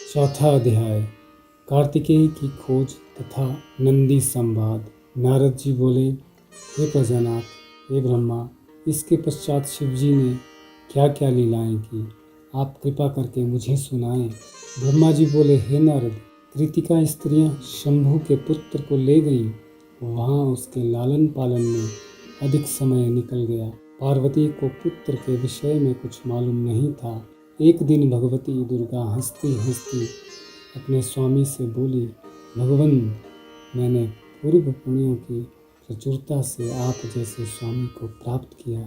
चौथा अध्याय कार्तिकेय की खोज तथा नंदी संवाद। नारद जी बोले, हे प्रजानाथ, हे ब्रह्मा, इसके पश्चात शिवजी ने क्या क्या लीलाएं की, आप कृपा करके मुझे सुनाएं। ब्रह्मा जी बोले, हे नारद, कृतिका स्त्रियां शंभु के पुत्र को ले गईं। वहां उसके लालन पालन में अधिक समय निकल गया। पार्वती को पुत्र के विषय में कुछ मालूम नहीं था। एक दिन भगवती दुर्गा हंसती हंसती अपने स्वामी से बोली, भगवन, मैंने पूर्व पुण्यों की प्रचुरता से आप जैसे स्वामी को प्राप्त किया।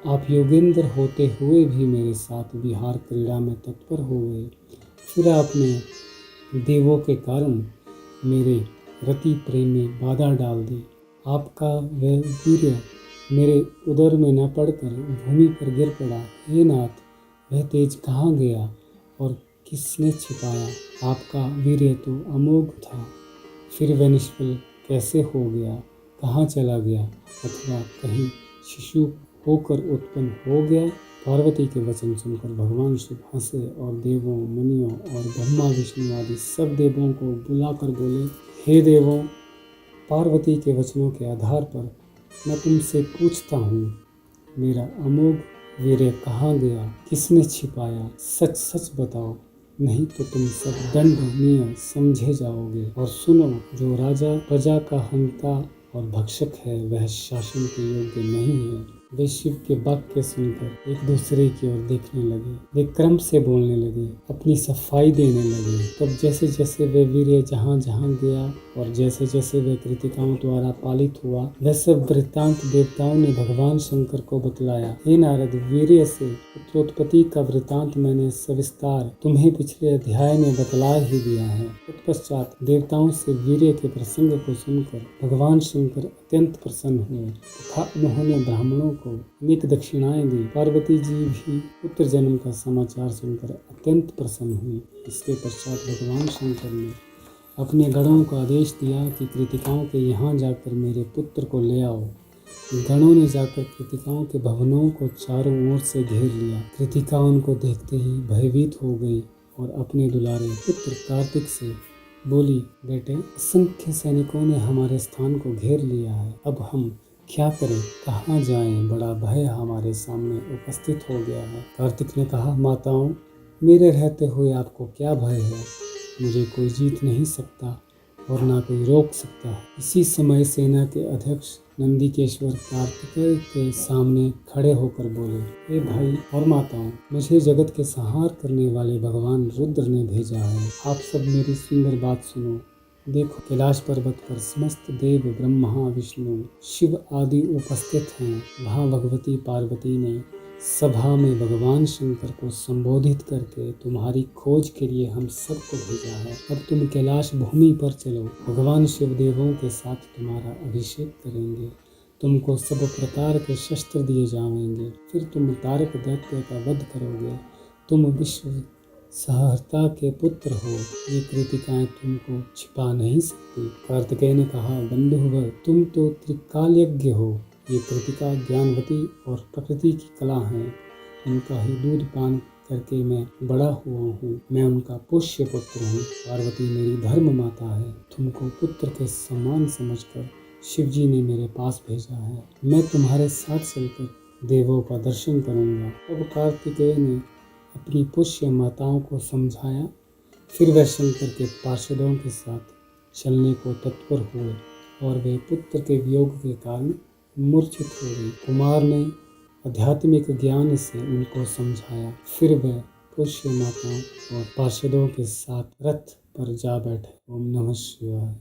आप योगेंद्र होते हुए भी मेरे साथ विहार क्रीड़ा में तत्पर हो गए। फिर आपने देवों के कारण मेरे रति प्रेम में बाधा डाल दी। आपका वह वीर्य मेरे उदर में न पड़कर भूमि पर गिर पड़ा। हे नाथ, वह तेज कहाँ गया और किसने छिपाया? आपका वीर्य तो अमोघ था, फिर वह निष्फल कैसे हो गया? कहाँ चला गया? अथवा कहीं शिशु होकर उत्पन्न हो गया? पार्वती के वचन सुनकर भगवान शिव हंसे और देवों, मुनियों और ब्रह्मा विष्णु आदि सब देवों को बुलाकर बोले, हे देवों, पार्वती के वचनों के आधार पर मैं तुमसे पूछता हूँ, मेरा अमोघ वीर्य कहाँ गया? किसने छिपाया? सच सच बताओ, नहीं तो तुम सब दंडनीय समझे जाओगे। और सुनो, जो राजा प्रजा का हंता और भक्षक है वह शासन के योग्य नहीं है। वे शिव के वाक्य सुनकर एक दूसरे की ओर देखने लगे। वे क्रम से बोलने लगे, अपनी सफाई देने लगे। तब जैसे जैसे वे वीर्य जहाँ जहाँ गया और जैसे जैसे वे कृतिकाओं द्वारा पालित हुआ, वह सब वृत्तांत देवताओं ने भगवान शंकर को बतलाया। हे नारद, वीर्य से पुत्रोत्पत्ति का वृत्तांत मैंने सविस्तार तुम्हें पिछले अध्याय में बतला ही दिया है। तत्पश्चात देवताओं से वीर्य के प्रसंग को सुनकर भगवान शंकर अत्यंत प्रसन्न हुए तथा उन्होंने ब्राह्मणों को अनेक दक्षिणाएं दी। पार्वती जी भी पुत्र जन्म का समाचार सुनकर अत्यंत प्रसन्न हुई। इसके पश्चात भगवान शंकर ने अपने गणों को आदेश दिया कि कृतिकाओं के यहाँ जाकर मेरे पुत्र को ले आओ। गणों ने जाकर कृतिकाओं के भवनों को चारों ओर से घेर लिया। कृतिका उनको देखते ही भयभीत हो गई और अपने दुलारे पुत्र कार्तिक से बोली, बेटे, असंख्य सैनिकों ने हमारे स्थान को घेर लिया है, अब हम क्या करें, कहाँ जाएं? बड़ा भय हमारे सामने उपस्थित हो गया है। कार्तिक ने कहा, माताओं, मेरे रहते हुए आपको क्या भय है? मुझे कोई जीत नहीं सकता और ना कोई रोक सकता है। इसी समय सेना के अध्यक्ष नंदीकेश्वर कार्तिकेय के सामने खड़े होकर बोले, हे भाई और माताओं, मुझे जगत के संहार करने वाले भगवान रुद्र ने भेजा है। आप सब मेरी सुंदर बात सुनो। देखो, कैलाश पर्वत पर समस्त देव, ब्रह्मा, विष्णु, शिव आदि उपस्थित हैं। वहाँ भगवती पार्वती ने सभा में भगवान शंकर को संबोधित करके तुम्हारी खोज के लिए हम सबको भेजा है। अब तुम कैलाश भूमि पर चलो, भगवान शिव देवों के साथ तुम्हारा अभिषेक करेंगे। तुमको सब प्रकार के शस्त्र दिए जाएंगे। फिर तुम तारक दैत्य का वध करोगे। तुम विश्व सहर्ता के पुत्र हो, ये कृतिकाएं तुमको छिपा नहीं सकती। कार्तिकेय ने कहा, बंधुवर, तुम तो त्रिकालयज्ञ हो। ये कृतिका ज्ञानवती और प्रकृति की कला हैं। उनका ही दूध पान करके मैं बड़ा हुआ हूँ। मैं उनका पुष्य पुत्र हूँ। पार्वती मेरी धर्म माता है। तुमको पुत्र के समान समझकर शिवजी ने मेरे पास भेजा है। मैं तुम्हारे साथ चलकर देवों का दर्शन करूँगा। अब कार्तिकेय ने अपनी पुष्य माताओं को समझाया। फिर वह शंकर के पार्षदों के साथ चलने को तत्पर हुए और वे पुत्र के वियोग के कारण मूर्छित हो गई। कुमार ने आध्यात्मिक ज्ञान से उनको समझाया। फिर वह पुष्य माताओं और पार्षदों के साथ रथ पर जा बैठे। ओम नमः शिवाय।